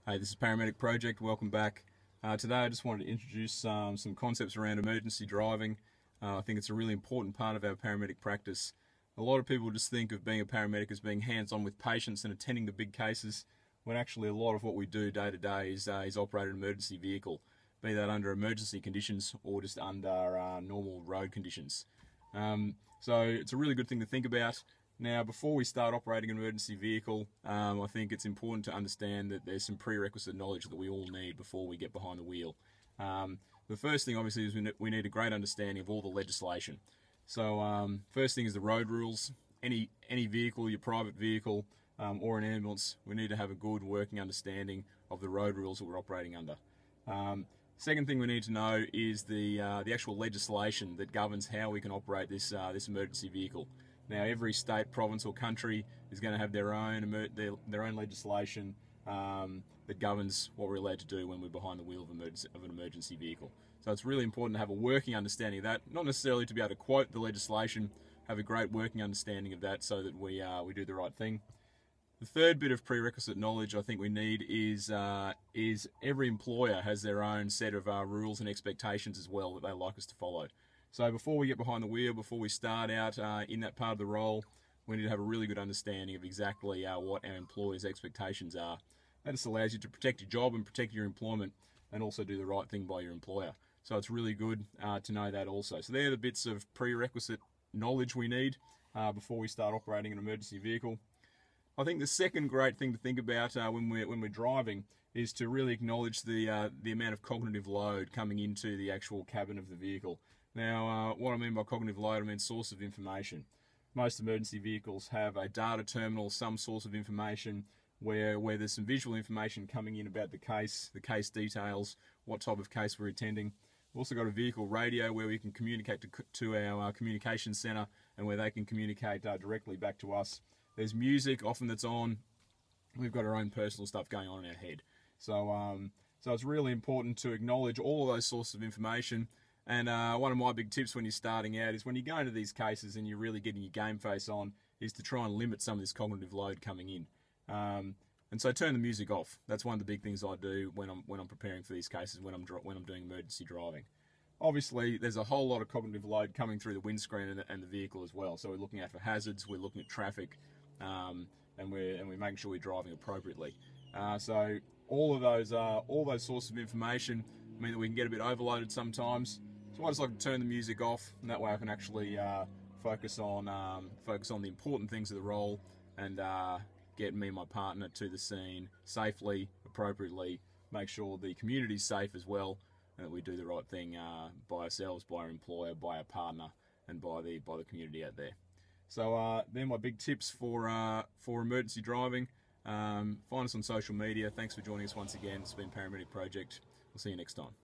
Hey, this is Paramedic Project. Welcome back. Today I just wanted to introduce some concepts around emergency driving. I think it's a really important part of our paramedic practice. A lot of people just think of being a paramedic as being hands-on with patients and attending the big cases, when actually a lot of what we do day to day is operate an emergency vehicle, be that under emergency conditions or just under normal road conditions. So it's a really good thing to think about. Now, before we start operating an emergency vehicle, I think it's important to understand that there's some prerequisite knowledge that we all need before we get behind the wheel. The first thing, obviously, is we need a great understanding of all the legislation. So, first thing is the road rules. Any vehicle, your private vehicle, or an ambulance, we need to have a good working understanding of the road rules that we're operating under. Second thing we need to know is the actual legislation that governs how we can operate this emergency vehicle. Now, every state, province, or country is going to have their own legislation that governs what we're allowed to do when we're behind the wheel of an emergency vehicle. So it's really important to have a working understanding of that, not necessarily to be able to quote the legislation, have a great working understanding of that so that we do the right thing. The third bit of prerequisite knowledge I think we need is every employer has their own set of rules and expectations as well that they like us to follow. So before we get behind the wheel, before we start out in that part of the role, we need to have a really good understanding of exactly what our employers' expectations are. That just allows you to protect your job and protect your employment and also do the right thing by your employer. So it's really good to know that also. So they're the bits of prerequisite knowledge we need before we start operating an emergency vehicle. I think the second great thing to think about when we're driving is to really acknowledge the amount of cognitive load coming into the actual cabin of the vehicle. Now, what I mean by cognitive load, I mean source of information. Most emergency vehicles have a data terminal, some source of information where there's some visual information coming in about the case details, what type of case we're attending. We've also got a vehicle radio where we can communicate to our communication centre and where they can communicate directly back to us. There's music often that's on. We've got our own personal stuff going on in our head. So it's really important to acknowledge all of those sources of information. And one of my big tips when you're starting out is when you go into these cases and you're really getting your game face on is to try and limit some of this cognitive load coming in. And so turn the music off. That's one of the big things I do when I'm preparing for these cases, when I'm doing emergency driving. Obviously, there's a whole lot of cognitive load coming through the windscreen and the vehicle as well. So we're looking out for hazards, we're looking at traffic, and we're making sure we're driving appropriately. So all those sources of information mean that we can get a bit overloaded sometimes. So I just like to turn the music off, and that way I can actually focus on the important things of the role and get me and my partner to the scene safely, appropriately, make sure the community's safe as well, and that we do the right thing by ourselves, by our employer, by our partner, and by the community out there. So they're my big tips for emergency driving. Find us on social media. Thanks for joining us once again. It's been Paramedic Project. We'll see you next time.